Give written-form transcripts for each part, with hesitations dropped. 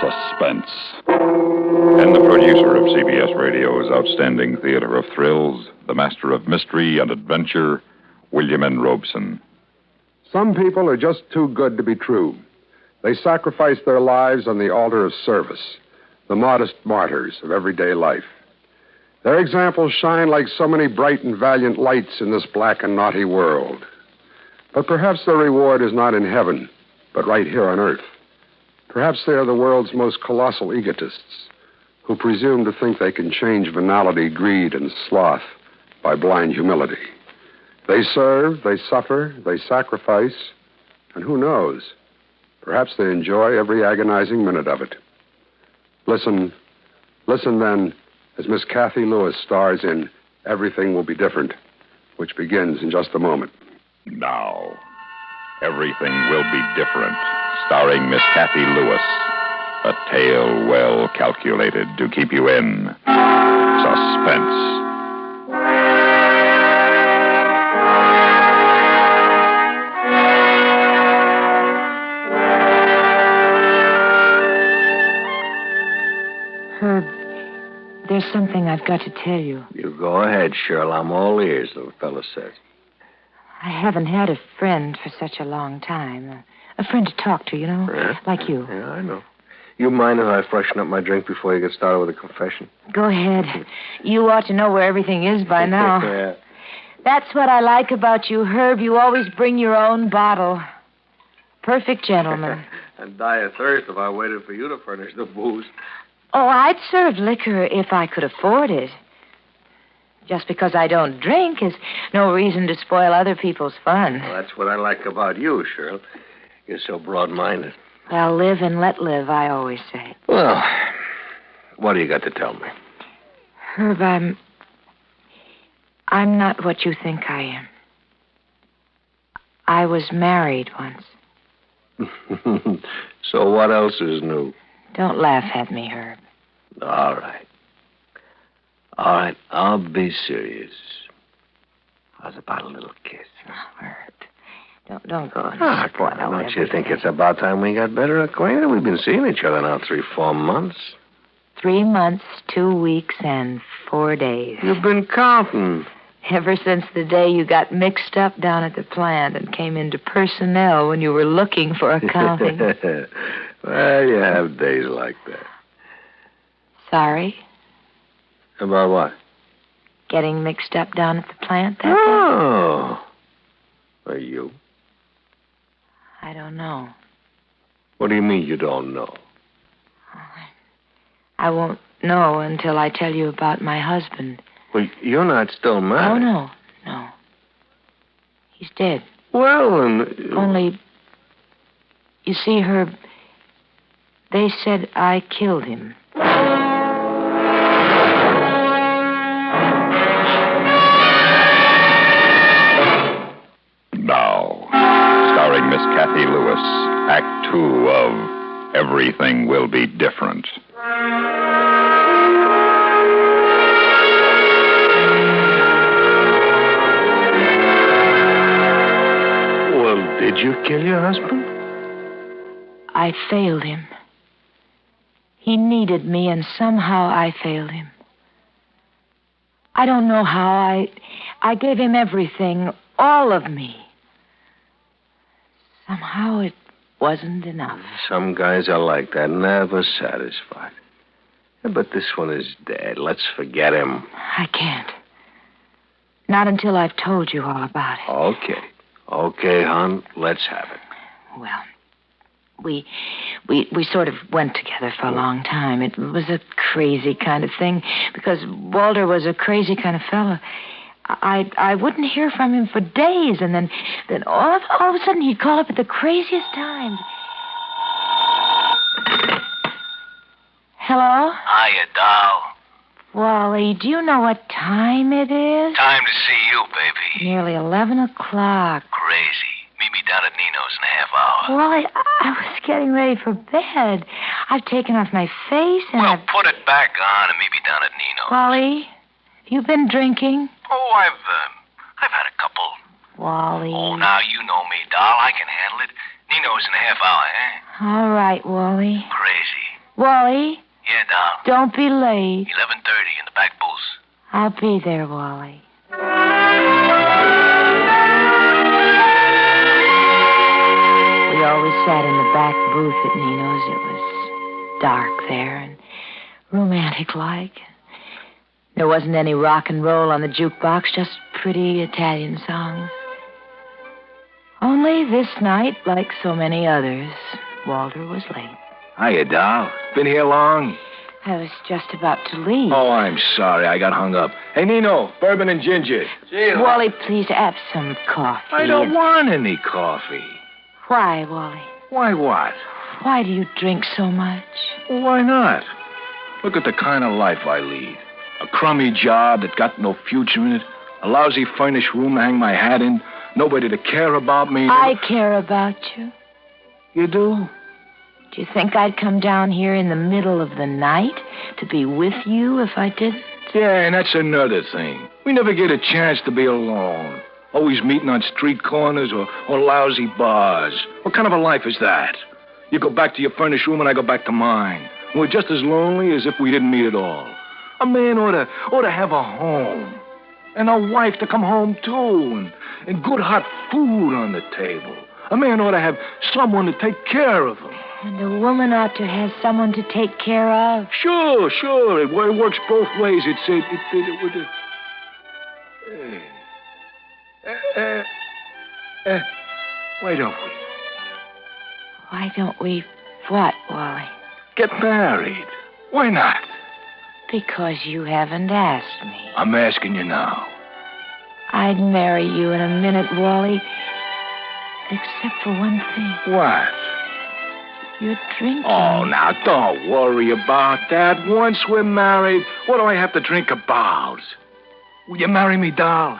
Suspense. And the producer of CBS Radio's outstanding theater of thrills, the master of mystery and adventure, William N. Robeson. Some people are just too good to be true. They sacrifice their lives on the altar of service, the modest martyrs of everyday life. Their examples shine like so many bright and valiant lights in this black and naughty world. But perhaps their reward is not in heaven, but right here on earth. Perhaps they are the world's most colossal egotists who presume to think they can change venality, greed, and sloth by blind humility. They serve, they suffer, they sacrifice, and who knows, perhaps they enjoy every agonizing minute of it. Listen then, as Miss CATHY LEWIS stars in Everything Will Be Different, which begins in just a moment. Now, Everything Will Be Different, starring Miss CATHY LEWIS. A tale well calculated to keep you in suspense. Herb, there's something I've got to tell you. You go ahead, Cheryl. I'm all ears, the fellow says. I haven't had a friend for such a long time. A friend to talk to, you know, like you. Yeah, I know. You mind if I freshen up my drink before you get started with a confession? Go ahead. You ought to know where everything is by now. Yeah. That's what I like about you, Herb. You always bring your own bottle. Perfect gentleman. I'd die of thirst if I waited for you to furnish the booze. Oh, I'd serve liquor if I could afford it. Just because I don't drink is no reason to spoil other people's fun. Well, that's what I like about you, Cheryl. You're so broad-minded. Well, live and let live, I always say. Well, what do you got to tell me? Herb, I'm not what you think I am. I was married once. So what else is new? Don't laugh at me, Herb. All right. All right, I'll be serious. How's about a little kiss? Oh, Herb. Don't go. Don't you think it's about time we got better acquainted? We've been seeing each other now 3-4 months. 3 months, 2 weeks, and 4 days. You've been counting. Ever since the day you got mixed up down at the plant and came into personnel when you were looking for accounting. Well, you have days like that. Sorry? About what? Getting mixed up down at the plant that day? Oh. Are you? I don't know. What do you mean you don't know? I won't know until I tell you about my husband. Well, you're not still married. Oh, no. He's dead. Well, Only, you see, Herb, they said I killed him. Now, starring Miss CATHY LEWIS, Act 2 of Everything Will Be Different. Well, did you kill your husband? I failed him. He needed me, and somehow I failed him. I don't know how. I gave him everything, all of me. Somehow it wasn't enough. Some guys are like that, never satisfied. Yeah, but this one is dead. Let's forget him. I can't. Not until I've told you all about it. Okay, hon. Let's have it. Well, we sort of went together for a long time. It was a crazy kind of thing because Walter was a crazy kind of fellow. I wouldn't hear from him for days, and then all of a sudden he'd call up at the craziest times. Hello? Hiya, doll. Wally, do you know what time it is? Time to see you, baby. Nearly 11 o'clock. Crazy. Meet me down at Nino's in a half hour. Wally, I was getting ready for bed. I've taken off my face and Well, put it back on and meet me down at Nino's. Wally, have you been drinking? Oh, I've had a couple. Wally. Oh, now you know me, doll. I can handle it. Nino's in a half hour, eh? All right, Wally. Crazy. Wally, Yeah, Doll. don't be late. 11:30 in the back booth. I'll be there, Wally. We always sat in the back booth at Nino's. It was dark there and romantic-like. There wasn't any rock and roll on the jukebox, just pretty Italian songs. Only this night, like so many others, Walter was late. Hiya, Doll. Been here long? I was just about to leave. Oh, I'm sorry. I got hung up. Hey, Nino, bourbon and ginger. Wally, please have some coffee. I don't want any coffee. Why, Wally? Why what? Why do you drink so much? Well, why not? Look at the kind of life I lead. A crummy job that got no future in it. A lousy furnished room to hang my hat in. Nobody to care about me. I care about you. You do? Do you think I'd come down here in the middle of the night to be with you if I didn't? Yeah, and that's another thing. We never get a chance to be alone. Always meeting on street corners or lousy bars. What kind of a life is that? You go back to your furnished room and I go back to mine. We're just as lonely as if we didn't meet at all. A man ought to have a home. And a wife to come home to. And good hot food on the table. A man ought to have someone to take care of him. And a woman ought to have someone to take care of. Sure. It works both ways. Why don't we? Why don't we what, Wally? Get married. Why not? Because you haven't asked me. I'm asking you now. I'd marry you in a minute, Wally. Except for one thing. What? You're drinking. Oh, now, don't worry about that. Once we're married, what do I have to drink about? Will you marry me, doll?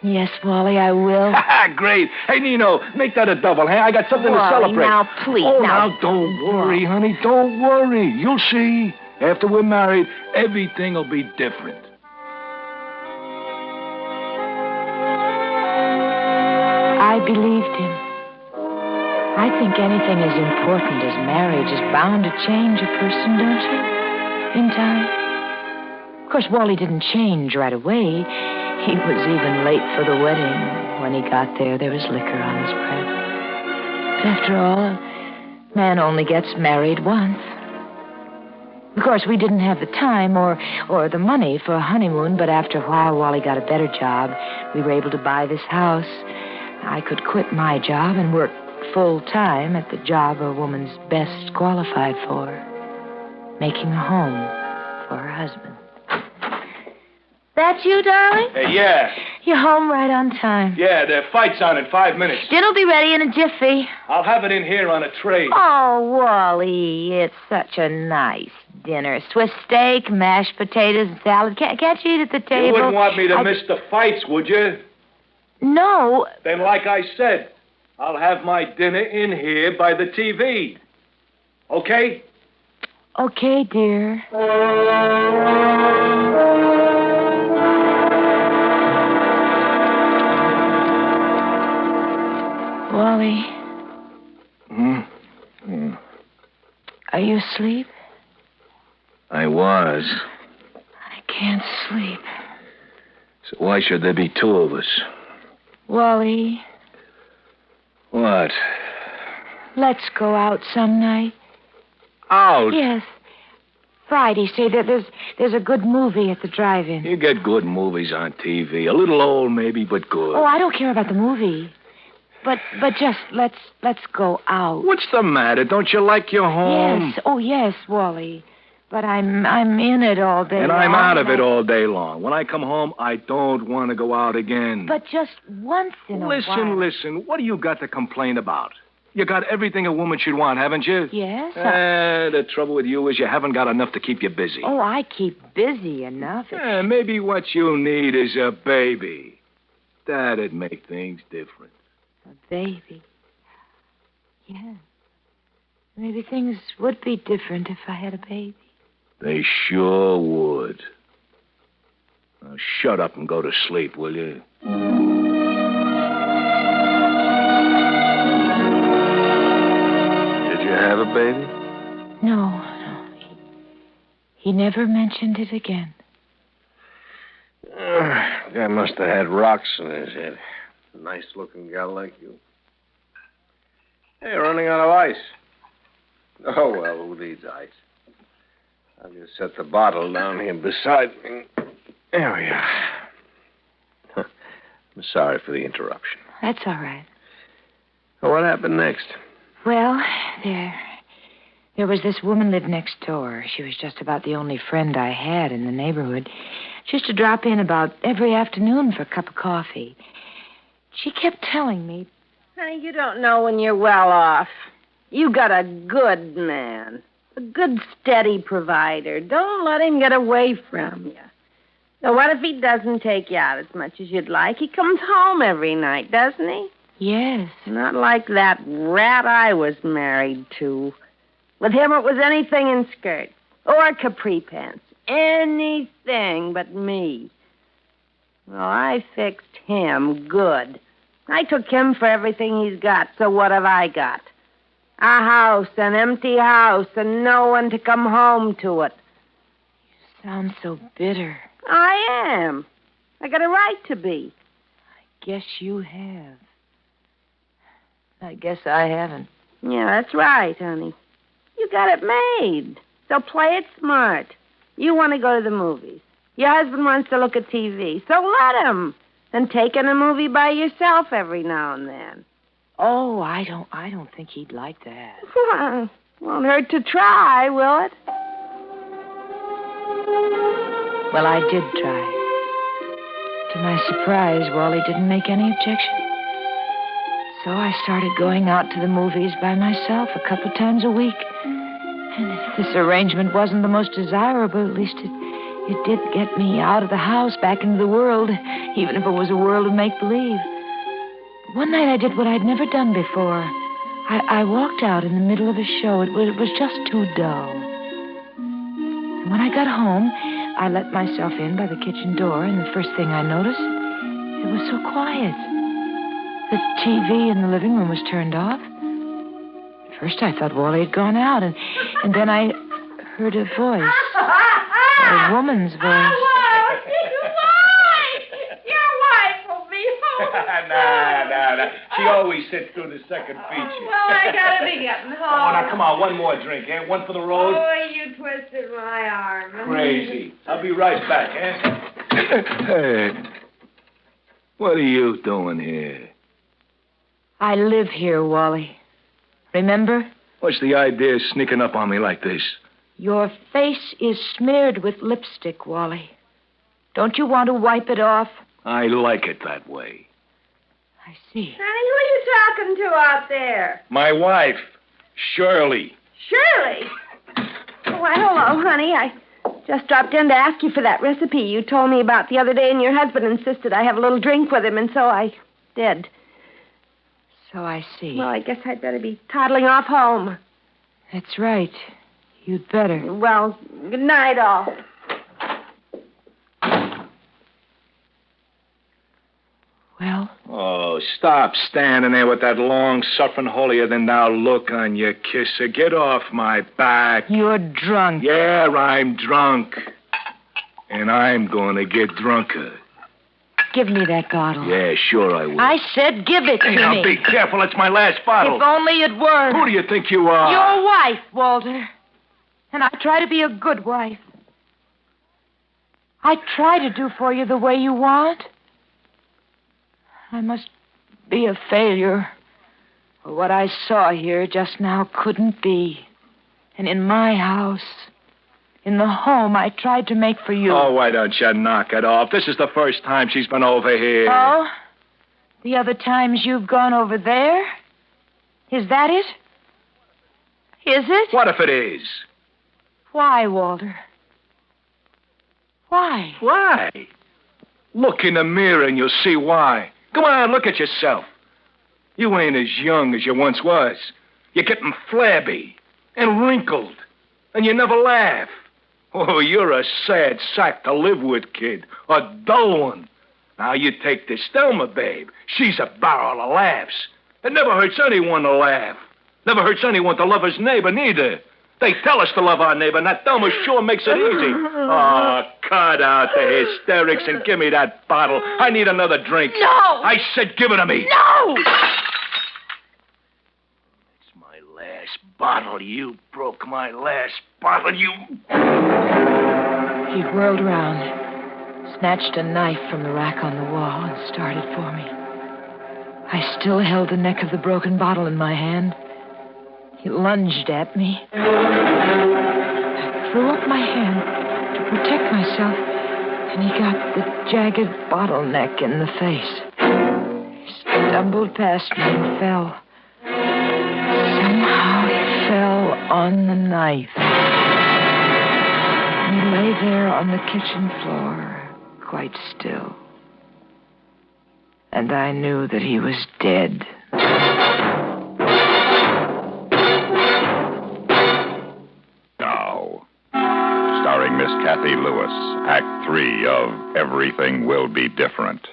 Yes, Wally, I will. Great. Hey, Nino, make that a double, hey? I got something Wally, to celebrate. now, please. Oh, now, don't worry, honey. Don't worry. You'll see. After we're married, everything will be different. I believed him. I think anything as important as marriage is bound to change a person, don't you? In time. Of course, Wally didn't change right away. He was even late for the wedding. When he got there was liquor on his breath. But after all, a man only gets married once. Of course, we didn't have the time or the money for a honeymoon, but after a while, Wally got a better job. We were able to buy this house. I could quit my job and work full-time at the job a woman's best qualified for, making a home for her husband. That you, darling? Yeah. You're home right on time. Yeah, the fight's on in 5 minutes. Dinner'll be ready in a jiffy. I'll have it in here on a tray. Oh, Wally, it's such a nice dinner. Swiss steak, mashed potatoes, and salad. Can't you eat at the table? You wouldn't want me to miss the fights, would you? No. Then, like I said, I'll have my dinner in here by the TV. Okay? Okay, dear. Wally. Are you asleep? I was. I can't sleep. So why should there be two of us? Wally, What? let's go out some night. Out? Yes. Friday, say that there's a good movie at the drive-in. You get good movies on TV. A little old, maybe, but good. Oh, I don't care about the movie. But just let's go out. What's the matter? Don't you like your home? Yes. Oh, yes, Wally. But I'm in it all day And long. I'm out of it all day long. When I come home, I don't want to go out again. But just once in a while. Listen. What do you got to complain about? You got everything a woman should want, haven't you? Yes. The trouble with you is you haven't got enough to keep you busy. Oh, I keep busy enough. Maybe what you need is a baby. That'd make things different. A baby. Yeah. Maybe things would be different if I had a baby. They sure would. Now, shut up and go to sleep, will you? Did you have a baby? No. He never mentioned it again. Guy must have had rocks in his head. Nice-looking gal like you. Hey, running out of ice. Oh, well, who needs ice? I'll just set the bottle down here beside me. There we are. I'm sorry for the interruption. That's all right. Well, what happened next? Well, there was this woman lived next door. She was just about the only friend I had in the neighborhood. She used to drop in about every afternoon for a cup of coffee. She kept telling me... Honey, you don't know when you're well off. You got a good man. A good, steady provider. Don't let him get away from you. Now, what if he doesn't take you out as much as you'd like? He comes home every night, doesn't he? Yes. Not like that rat I was married to. With him, it was anything in skirts or capri pants. Anything but me. Well, I fixed him good. I took him for everything he's got, so what have I got? A house, an empty house, and no one to come home to it. You sound so bitter. I am. I got a right to be. I guess you have. I guess I haven't. Yeah, that's right, honey. You got it made. So play it smart. You want to go to the movies. Your husband wants to look at TV, so let him. And take in a movie by yourself every now and then. Oh, I don't think he'd like that. Well, won't hurt to try, will it? Well, I did try. To my surprise, Wally didn't make any objection. So I started going out to the movies by myself a couple times a week. And if this arrangement wasn't the most desirable, at least it did get me out of the house, back into the world, even if it was a world of make-believe. One night I did what I'd never done before. I walked out in the middle of a show. It was just too dull. And when I got home, I let myself in by the kitchen door, and the first thing I noticed, it was so quiet. The TV in the living room was turned off. At first I thought Wally had gone out, and then I heard a voice. A woman's voice. Oh, your wife will be home. Nah. She always sits through the second feature. Well, I gotta be getting home. Oh, now, come on, one more drink, eh? One for the road? Oh, you twisted my arm. Crazy. I'll be right back, eh? Hey, what are you doing here? I live here, Wally. Remember? What's the idea of sneaking up on me like this? Your face is smeared with lipstick, Wally. Don't you want to wipe it off? I like it that way. I see. Honey, who are you talking to out there? My wife, Shirley. Shirley? Why, hello, honey. I just dropped in to ask you for that recipe you told me about the other day, and your husband insisted I have a little drink with him, and so I did. So I see. Well, I guess I'd better be toddling off home. That's right. You'd better. Well, good night, all. Well? Oh, stop standing there with that long, suffering, holier-than-thou look on your kisser. Get off my back. You're drunk. Yeah, I'm drunk. And I'm going to get drunker. Give me that bottle. Yeah, sure I will. I said give it to Hey, me. now, be careful. It's my last bottle. If only it were. Who do you think you are? Your wife, Walter. And I try to be a good wife. I try to do for you the way you want. I must be a failure. What I saw here just now couldn't be. And in my house, in the home I tried to make for you. Oh, why don't you knock it off? This is the first time she's been over here. Oh? The other times you've gone over there? Is that it? Is it? What if it is? Why, Walter? Why? Why? Look in the mirror and you'll see why. Come on, look at yourself. You ain't as young as you once was. You're getting flabby and wrinkled, and you never laugh. Oh, you're a sad sack to live with, kid. A dull one. Now, you take this Thelma, babe. She's a barrel of laughs. It never hurts anyone to laugh. Never hurts anyone to love his neighbor, neither. They tell us to love our neighbor, and that Thelma sure makes it easy. Oh, cut out the hysterics and give me that bottle. I need another drink. No! I said give it to me. No! It's my last bottle. You broke my last bottle, you... He whirled around, snatched a knife from the rack on the wall, and started for me. I still held the neck of the broken bottle in my hand. He lunged at me. I threw up my hand to protect myself, and he got the jagged bottleneck in the face. He stumbled past me and fell. Somehow he fell on the knife. He lay there on the kitchen floor, quite still. And I knew that he was dead. Now, starring Miss Cathy Lewis, Act 3 of Everything Will Be Different.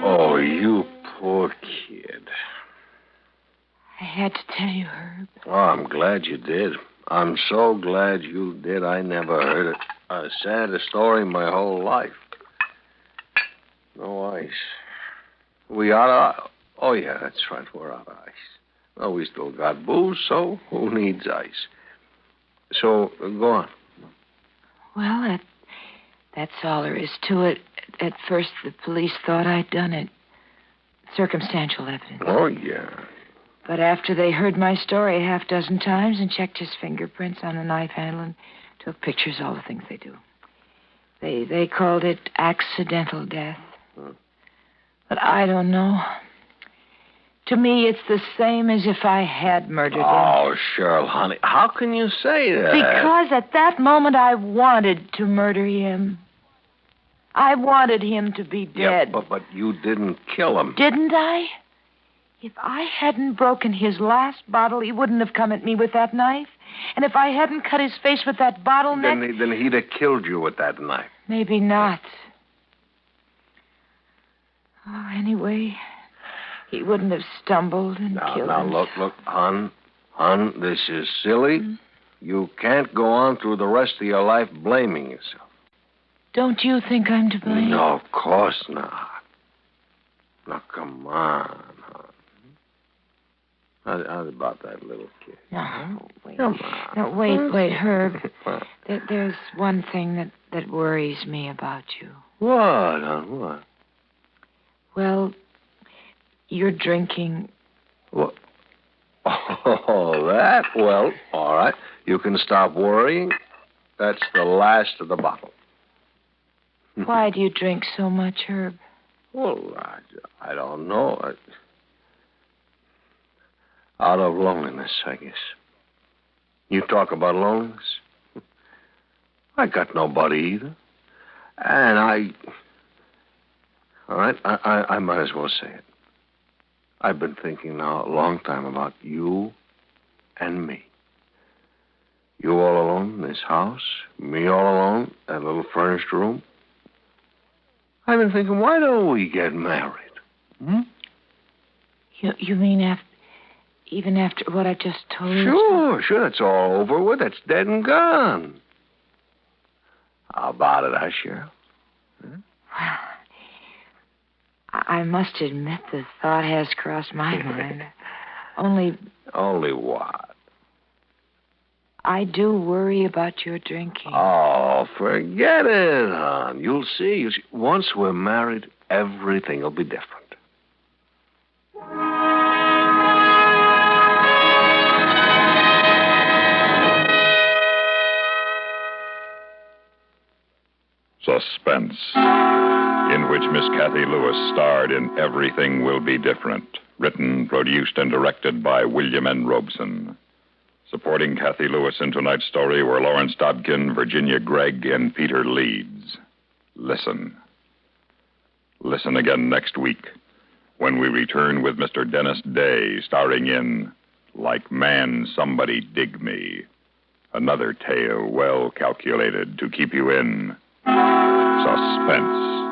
Oh, you poor kid. I had to tell you, Herb. Oh, I'm glad you did. I'm so glad you did. I never heard a sadder story in my whole life. No ice. We out of... Oh, yeah, that's right. We're out of ice. Well, we still got booze, so who needs ice? So, go on. Well, that's all there is to it. At first, the police thought I'd done it. Circumstantial evidence. Oh, yeah. But after they heard my story a half dozen times and checked his fingerprints on the knife handle and took pictures, all the things they do, they called it accidental death. But I don't know. To me, it's the same as if I had murdered him. Oh, Cheryl, honey, how can you say that? Because at that moment I wanted to murder him. I wanted him to be dead. Yeah, but you didn't kill him. Didn't I? If I hadn't broken his last bottle, he wouldn't have come at me with that knife. And if I hadn't cut his face with that bottleneck... Then he'd have killed you with that knife. Maybe not. Oh, anyway, he wouldn't have stumbled and killed him. Look, hon, this is silly. Mm-hmm. You can't go on through the rest of your life blaming yourself. Don't you think I'm to blame? No, of course not. Now, come on, hon. How about that little kid? No, wait. Come on. No, wait, Herb. There's one thing that worries me about you. What, hon, what? Well, you're drinking. What? Oh, that? Well, all right. You can stop worrying. That's the last of the bottle. Why do you drink so much, Herb? Well, I don't know. Out of loneliness, I guess. You talk about loneliness? I got nobody either. And all right, I might as well say it. I've been thinking now a long time about you and me. You all alone in this house, me all alone, that little furnished room. I've been thinking, why don't we get married? You mean even after what I just told you? Sure, that's all over with. That's dead and gone. How about it, Cheryl? Well, I must admit the thought has crossed my mind. Only what? I do worry about your drinking. Oh, forget it, hon. You'll see. Once we're married, everything will be different. Suspense, in which Miss Cathy Lewis starred in Everything Will Be Different, written, produced, and directed by William N. Robeson. Supporting Cathy Lewis in tonight's story were Lawrence Dobkin, Virginia Gregg, and Peter Leeds. Listen. Listen again next week when we return with Mr. Dennis Day starring in Like Man Somebody Dig Me. Another tale well calculated to keep you in suspense.